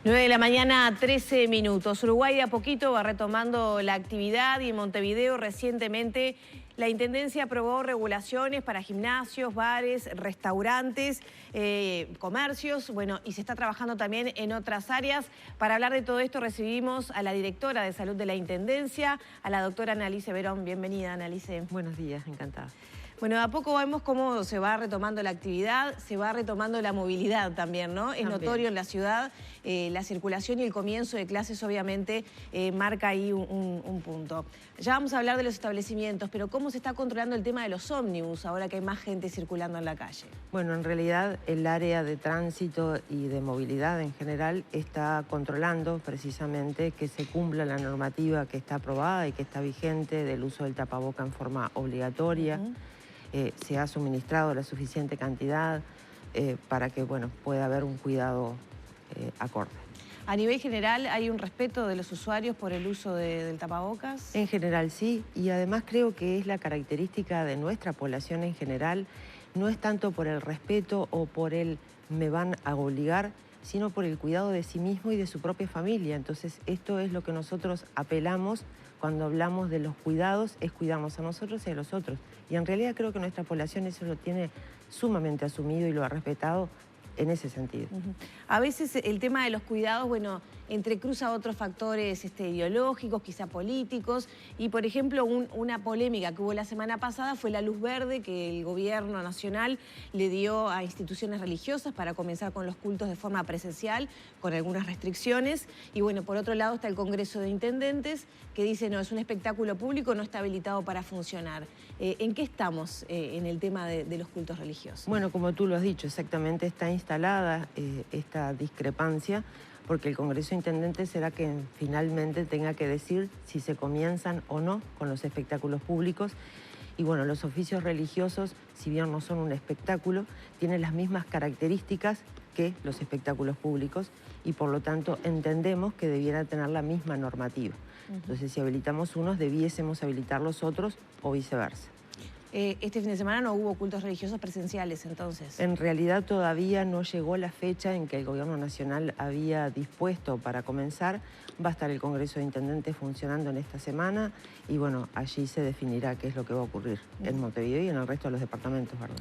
9 de la mañana, 13 minutos. Uruguay de a poquito va retomando la actividad y en Montevideo recientemente la Intendencia aprobó regulaciones para gimnasios, bares, restaurantes, comercios, bueno, y se está trabajando también en otras áreas. Para hablar de todo esto recibimos a la directora de Salud de la Intendencia, a la doctora Annalice Verón. Bienvenida, Annalice. Buenos días, encantada. Bueno, de a poco vemos cómo se va retomando la actividad, se va retomando la movilidad también, ¿no? Es notorio en la ciudad, la circulación y el comienzo de clases obviamente marca ahí un punto. Ya vamos a hablar de los establecimientos, pero ¿cómo se está controlando el tema de los ómnibus ahora que hay más gente circulando en la calle? Bueno, en realidad el área de tránsito y de movilidad en general está controlando precisamente que se cumpla la normativa que está aprobada y que está vigente del uso del tapaboca en forma obligatoria. Se ha suministrado la suficiente cantidad para que pueda haber un cuidado acorde. ¿A nivel general hay un respeto de los usuarios por el uso del tapabocas? En general sí, y además creo que es la característica de nuestra población en general, no es tanto por el respeto o por el me van a obligar, sino por el cuidado de sí mismo y de su propia familia. Entonces esto es lo que nosotros apelamos cuando hablamos de los cuidados, es cuidarnos a nosotros y a los otros. Y en realidad creo que nuestra población eso lo tiene sumamente asumido y lo ha respetado en ese sentido. A veces el tema de los cuidados, entrecruza otros factores ideológicos, quizá políticos, y por ejemplo una polémica que hubo la semana pasada fue la luz verde que el gobierno nacional le dio a instituciones religiosas para comenzar con los cultos de forma presencial, con algunas restricciones, y por otro lado está el Congreso de Intendentes que dice no, es un espectáculo público, no está habilitado para funcionar. ¿En qué estamos en el tema de los cultos religiosos? Bueno, como tú lo has dicho, exactamente está instalada esta discrepancia, porque el Congreso de Intendentes será quien finalmente tenga que decir si se comienzan o no con los espectáculos públicos. Y los oficios religiosos, si bien no son un espectáculo, tienen las mismas características que los espectáculos públicos y por lo tanto entendemos que debiera tener la misma normativa. Entonces, si habilitamos unos, debiésemos habilitar los otros o viceversa. Este fin de semana no hubo cultos religiosos presenciales, entonces. En realidad todavía no llegó la fecha en que el Gobierno Nacional había dispuesto para comenzar. Va a estar el Congreso de Intendentes funcionando en esta semana y allí se definirá qué es lo que va a ocurrir en Montevideo y en el resto de los departamentos, ¿verdad?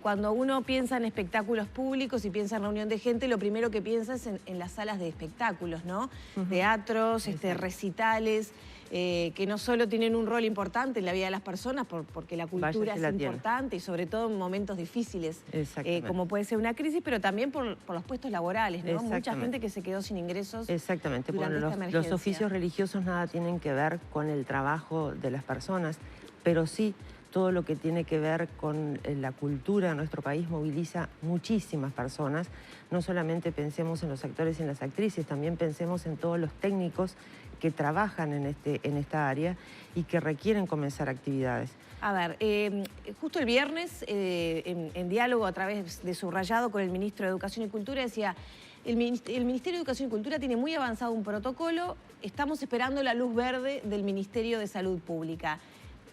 Cuando uno piensa en espectáculos públicos y piensa en reunión de gente, lo primero que piensa es en las salas de espectáculos, ¿no? Teatros, recitales, que no solo tienen un rol importante en la vida de las personas, porque la cultura es importante y sobre todo en momentos difíciles, como puede ser una crisis, pero también por los puestos laborales, ¿no? Mucha gente que se quedó sin ingresos. Exactamente. Durante esta emergencia. Los oficios religiosos nada tienen que ver con el trabajo de las personas, pero sí todo lo que tiene que ver con la cultura de nuestro país moviliza muchísimas personas. No solamente pensemos en los actores y en las actrices, también pensemos en todos los técnicos que trabajan en esta área y que requieren comenzar actividades. A ver, justo el viernes, en diálogo a través de Subrayado con el ministro de Educación y Cultura, decía: el Ministerio de Educación y Cultura tiene muy avanzado un protocolo, estamos esperando la luz verde del Ministerio de Salud Pública.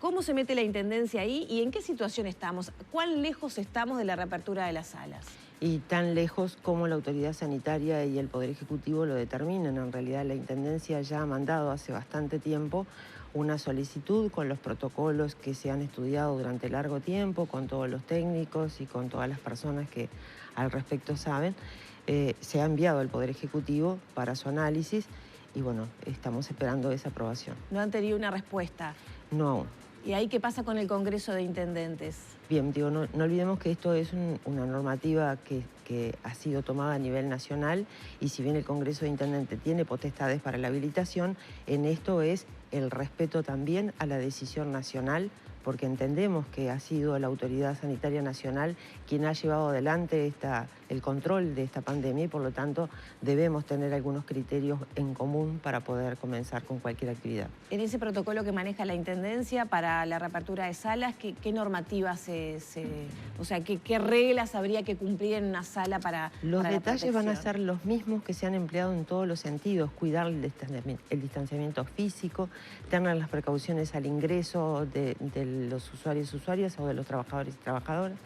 ¿Cómo se mete la Intendencia ahí y en qué situación estamos? ¿Cuán lejos estamos de la reapertura de las salas? Y tan lejos como la autoridad sanitaria y el Poder Ejecutivo lo determinan. En realidad la Intendencia ya ha mandado hace bastante tiempo una solicitud con los protocolos que se han estudiado durante largo tiempo, con todos los técnicos y con todas las personas que al respecto saben. Se ha enviado al Poder Ejecutivo para su análisis y estamos esperando esa aprobación. ¿No han tenido una respuesta? No aún. ¿Y ahí qué pasa con el Congreso de Intendentes? Bien, no olvidemos que esto es una normativa que ha sido tomada a nivel nacional y si bien el Congreso de Intendentes tiene potestades para la habilitación, en esto es el respeto también a la decisión nacional, porque entendemos que ha sido la Autoridad Sanitaria Nacional quien ha llevado adelante el control de esta pandemia y por lo tanto debemos tener algunos criterios en común para poder comenzar con cualquier actividad. En ese protocolo que maneja la Intendencia para la reapertura de salas, ¿qué normativas o sea, qué reglas habría que cumplir en una sala para Los para detalles van a ser los mismos que se han empleado en todos los sentidos: cuidar el distanciamiento físico, tener las precauciones al ingreso de los usuarios y usuarias o de los trabajadores y trabajadoras,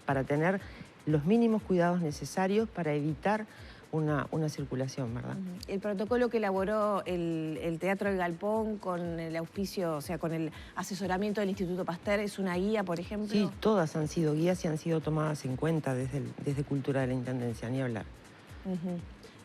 para tener los mínimos cuidados necesarios para evitar una circulación, ¿verdad? El protocolo que elaboró el Teatro del Galpón con el auspicio, o sea, con el asesoramiento del Instituto Pasteur, ¿es una guía, por ejemplo? Sí, todas han sido guías y han sido tomadas en cuenta desde Cultura de la Intendencia, ni hablar.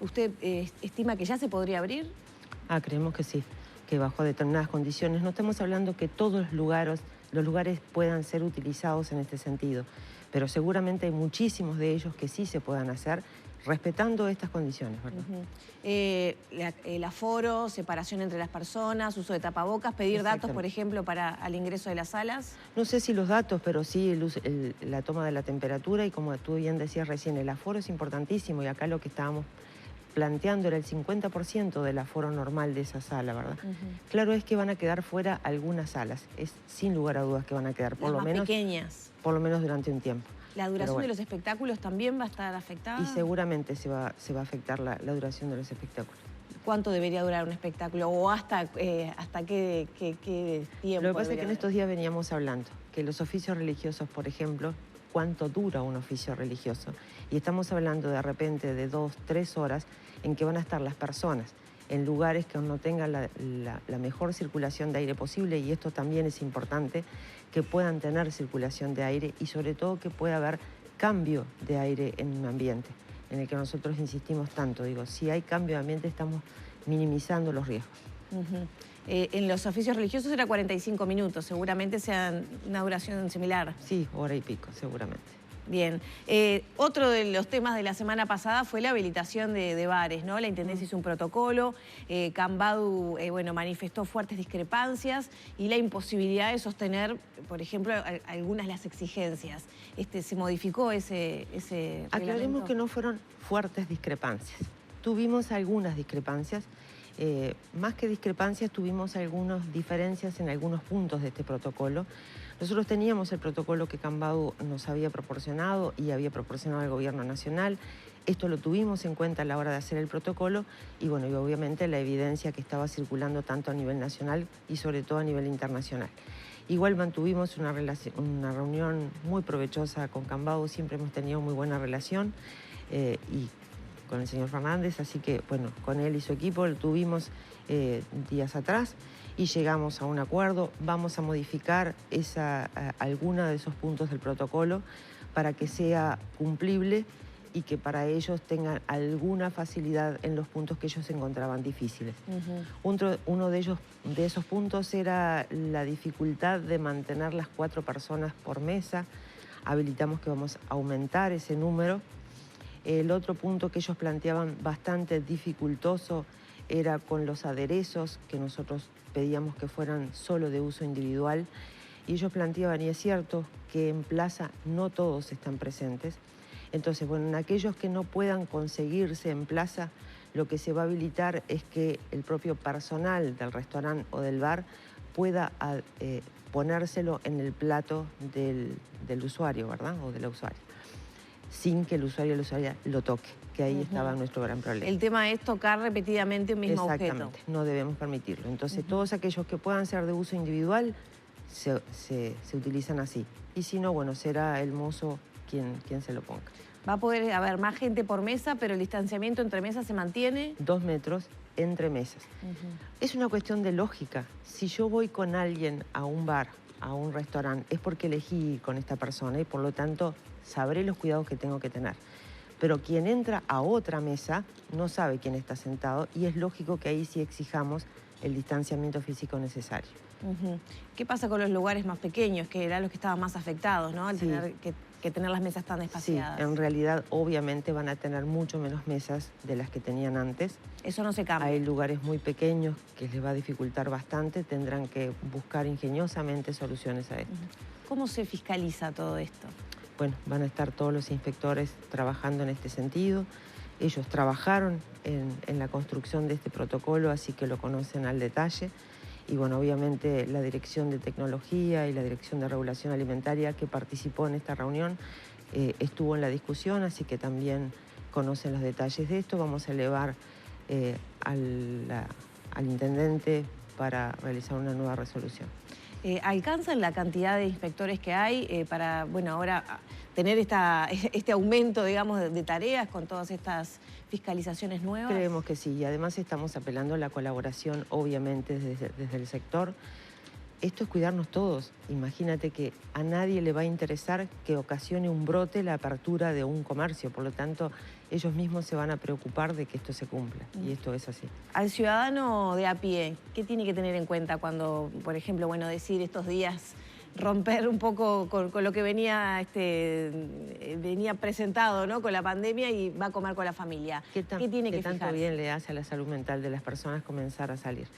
¿Usted estima que ya se podría abrir? Creemos que sí, que bajo determinadas condiciones. No estamos hablando que todos los lugares puedan ser utilizados en este sentido, pero seguramente hay muchísimos de ellos que sí se puedan hacer respetando estas condiciones, ¿verdad? El aforo, separación entre las personas, uso de tapabocas, pedir datos, por ejemplo, para al ingreso de las salas. No sé si los datos, pero sí la toma de la temperatura y, como tú bien decías recién, el aforo es importantísimo, y acá lo que estábamos planteando era el 50% del aforo normal de esa sala, ¿verdad? Claro es que van a quedar fuera algunas salas, es sin lugar a dudas que van a quedar, por lo menos pequeñas. Por lo menos durante un tiempo. ¿La duración de los espectáculos también va a estar afectada? Y seguramente se va a afectar la duración de los espectáculos. ¿Cuánto debería durar un espectáculo? ¿O hasta qué tiempo? Lo que pasa es que en estos días veníamos hablando que los oficios religiosos, por ejemplo, cuánto dura un oficio religioso. Y estamos hablando de repente de 2, 3 horas en que van a estar las personas en lugares que no tengan la mejor circulación de aire posible, y esto también es importante, que puedan tener circulación de aire y sobre todo que pueda haber cambio de aire en un ambiente en el que nosotros insistimos tanto. Digo, si hay cambio de ambiente estamos minimizando los riesgos. En los oficios religiosos era 45 minutos, seguramente sea una duración similar. Sí, hora y pico, seguramente. Bien. Otro de los temas de la semana pasada fue la habilitación de bares, ¿no? La Intendencia hizo un protocolo, Cambadu, manifestó fuertes discrepancias y la imposibilidad de sostener, por ejemplo, algunas de las exigencias. ¿Se modificó ese Aclaremos reglamento? que no fueron fuertes discrepancias. Tuvimos algunas discrepancias. Más que discrepancias, tuvimos algunas diferencias en algunos puntos de este protocolo. Nosotros teníamos el protocolo que Cambadu nos había proporcionado y había proporcionado al Gobierno Nacional. Esto lo tuvimos en cuenta a la hora de hacer el protocolo y, bueno, y obviamente la evidencia que estaba circulando tanto a nivel nacional y sobre todo a nivel internacional. Igual mantuvimos una reunión muy provechosa con Cambadu, siempre hemos tenido muy buena relación y con el señor Fernández, así que, bueno, con él y su equipo lo tuvimos días atrás y llegamos a un acuerdo. Vamos a modificar alguna de esos puntos del protocolo para que sea cumplible y que para ellos tengan alguna facilidad en los puntos que ellos encontraban difíciles. Uno de esos puntos era la dificultad de mantener las 4 personas por mesa. Habilitamos que vamos a aumentar ese número. El otro punto que ellos planteaban bastante dificultoso era con los aderezos, que nosotros pedíamos que fueran solo de uso individual. Y ellos planteaban, y es cierto, que en plaza no todos están presentes. Entonces, bueno, en aquellos que no puedan conseguirse en plaza, lo que se va a habilitar es que el propio personal del restaurante o del bar pueda ponérselo en el plato del usuario, ¿verdad? O de la usuaria, sin que el usuario o la usuaria lo toque, que ahí estaba nuestro gran problema. El tema es tocar repetidamente un mismo objeto. Exactamente, no debemos permitirlo. Entonces, todos aquellos que puedan ser de uso individual se utilizan así. Y si no, bueno, será el mozo quien se lo ponga. Va a poder haber más gente por mesa, pero el distanciamiento entre mesas se mantiene. 2 metros entre mesas. Es una cuestión de lógica. Si yo voy con alguien a un bar, a un restaurante, es porque elegí ir con esta persona y por lo tanto sabré los cuidados que tengo que tener. Pero quien entra a otra mesa no sabe quién está sentado y es lógico que ahí sí exijamos el distanciamiento físico necesario. ¿Qué pasa con los lugares más pequeños, que eran los que estaban más afectados, ¿no? Al tener que tener las mesas tan espaciadas. Sí, en realidad obviamente van a tener mucho menos mesas de las que tenían antes. Eso no se cambia. Hay lugares muy pequeños que les va a dificultar bastante, tendrán que buscar ingeniosamente soluciones a esto. ¿Cómo se fiscaliza todo esto? Bueno, van a estar todos los inspectores trabajando en este sentido. Ellos trabajaron en la construcción de este protocolo, así que lo conocen al detalle. Y bueno, obviamente la Dirección de Tecnología y la Dirección de Regulación Alimentaria que participó en esta reunión estuvo en la discusión, así que también conocen los detalles de esto. Vamos a elevar al intendente para realizar una nueva resolución. ¿Alcanzan la cantidad de inspectores que hay para, bueno, ahora tener este aumento, digamos, de tareas con todas estas fiscalizaciones nuevas? Creemos que sí, y además estamos apelando a la colaboración, obviamente, desde el sector. Esto es cuidarnos todos. Imagínate que a nadie le va a interesar que ocasione un brote la apertura de un comercio. Por lo tanto, ellos mismos se van a preocupar de que esto se cumpla. Y esto es así. Al ciudadano de a pie, ¿qué tiene que tener en cuenta cuando, por ejemplo, bueno, decir estos días, romper un poco con lo que venía presentado, ¿no?, con la pandemia, y va a comer con la familia? ¿Qué tiene que fijarse? Tanto bien le hace a la salud mental de las personas comenzar a salir.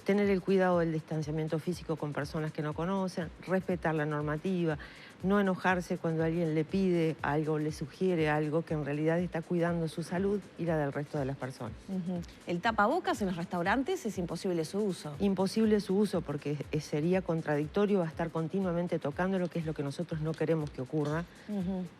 Tener el cuidado del distanciamiento físico con personas que no conocen, respetar la normativa, no enojarse cuando alguien le pide algo, le sugiere algo, que en realidad está cuidando su salud y la del resto de las personas. ¿El tapabocas en los restaurantes es imposible su uso? Imposible su uso porque sería contradictorio a estar continuamente tocándolo, que es lo que nosotros no queremos que ocurra.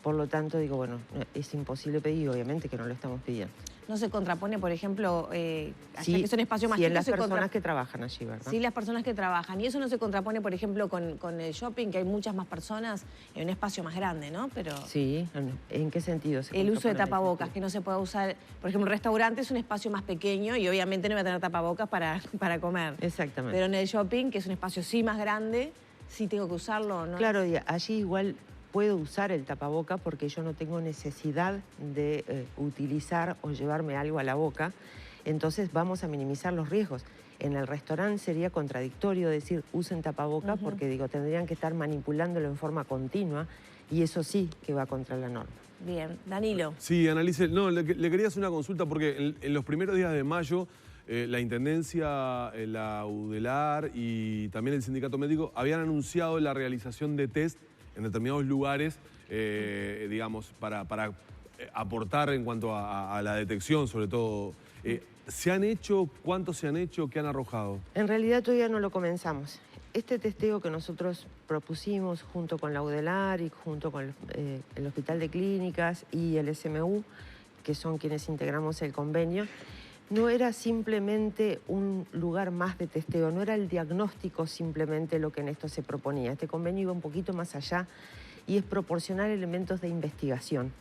Por lo tanto, digo, bueno, es imposible pedir, obviamente que no lo estamos pidiendo. ¿No se contrapone, por ejemplo, sí, que es un espacio más chico? Sí, las personas que trabajan allí, ¿verdad? Sí, las personas que trabajan. Y eso no se contrapone, por ejemplo, con el shopping, que hay muchas más personas en un espacio más grande, ¿no? Pero sí, ¿en qué sentido se el uso de tapabocas, que no se pueda usar? Por ejemplo, un restaurante es un espacio más pequeño y obviamente no va a tener tapabocas para comer. Exactamente. Pero en el shopping, que es un espacio sí más grande, sí tengo que usarlo, ¿no? Claro, y allí igual puedo usar el tapaboca porque yo no tengo necesidad de utilizar o llevarme algo a la boca, entonces vamos a minimizar los riesgos. En el restaurante sería contradictorio decir usen tapaboca porque digo, tendrían que estar manipulándolo en forma continua y eso sí que va contra la norma. Bien, Danilo. Sí, Annalise, no, le quería hacer una consulta porque en los primeros días de mayo la Intendencia, la UDELAR y también el Sindicato Médico habían anunciado la realización de test en determinados lugares, digamos, para aportar en cuanto a la detección, sobre todo. ¿Se han hecho? ¿Cuántos se han hecho? ¿Qué han arrojado? En realidad todavía no lo comenzamos. Este testeo que nosotros propusimos junto con la UDELAR y junto con el Hospital de Clínicas y el SMU, que son quienes integramos el convenio, no era simplemente un lugar más de testeo, no era el diagnóstico simplemente lo que en esto se proponía. Este convenio iba un poquito más allá y es proporcionar elementos de investigación.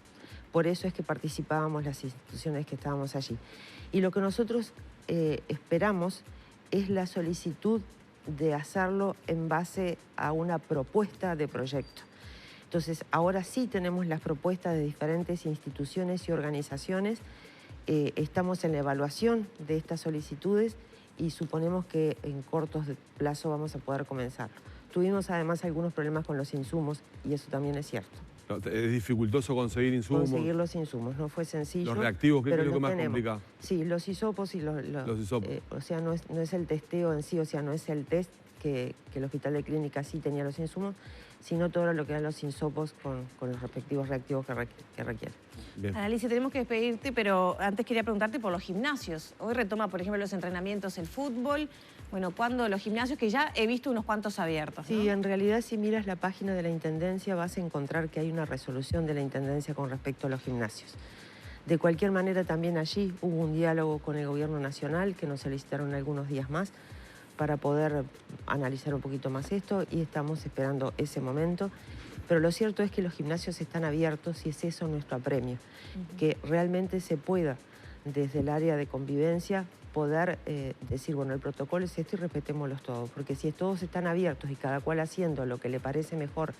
Por eso es que participábamos las instituciones que estábamos allí. Y lo que nosotros esperamos es la solicitud de hacerlo en base a una propuesta de proyecto. Entonces, ahora sí tenemos las propuestas de diferentes instituciones y organizaciones. Estamos en la evaluación de estas solicitudes y suponemos que en cortos plazo vamos a poder comenzarlo. Tuvimos además algunos problemas con los insumos y eso también es cierto. ¿Es dificultoso conseguir insumos? Conseguir los insumos, no fue sencillo. ¿Los reactivos? ¿Qué es lo que más tenemos. complica? Sí, los hisopos y los hisopos. O sea, no es el testeo en sí, o sea, no es el test que el Hospital de Clínicas sí tenía los insumos, sino todo lo que eran los hisopos con los respectivos reactivos que requieren. Annalise, tenemos que despedirte, pero antes quería preguntarte por los gimnasios. Hoy retoma, por ejemplo, los entrenamientos, el fútbol. Bueno, ¿cuándo los gimnasios? Que ya he visto unos cuantos abiertos, ¿no? Sí, en realidad si miras la página de la Intendencia vas a encontrar que hay una resolución de la Intendencia con respecto a los gimnasios. De cualquier manera, también allí hubo un diálogo con el Gobierno Nacional que nos solicitaron algunos días más para poder analizar un poquito más esto y estamos esperando ese momento. Pero lo cierto es que los gimnasios están abiertos y es eso nuestro apremio, que realmente se pueda, desde el área de convivencia, poder decir, bueno, el protocolo es esto y respetémoslos todos, porque si todos están abiertos y cada cual haciendo lo que le parece mejor,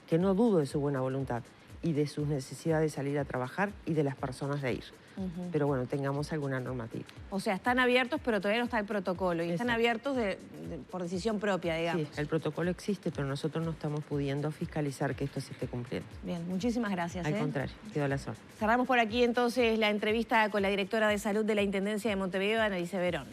que no dudo de su buena voluntad y de sus necesidades de salir a trabajar y de las personas de ir. Pero bueno, tengamos alguna normativa. O sea, están abiertos, pero todavía no está el protocolo. Y están abiertos por decisión propia, digamos. Sí, el protocolo existe, pero nosotros no estamos pudiendo fiscalizar que esto se esté cumpliendo. Bien, muchísimas gracias. Al contrario, quedo a la orden. Cerramos por aquí entonces la entrevista con la directora de Salud de la Intendencia de Montevideo, Annalise Verón.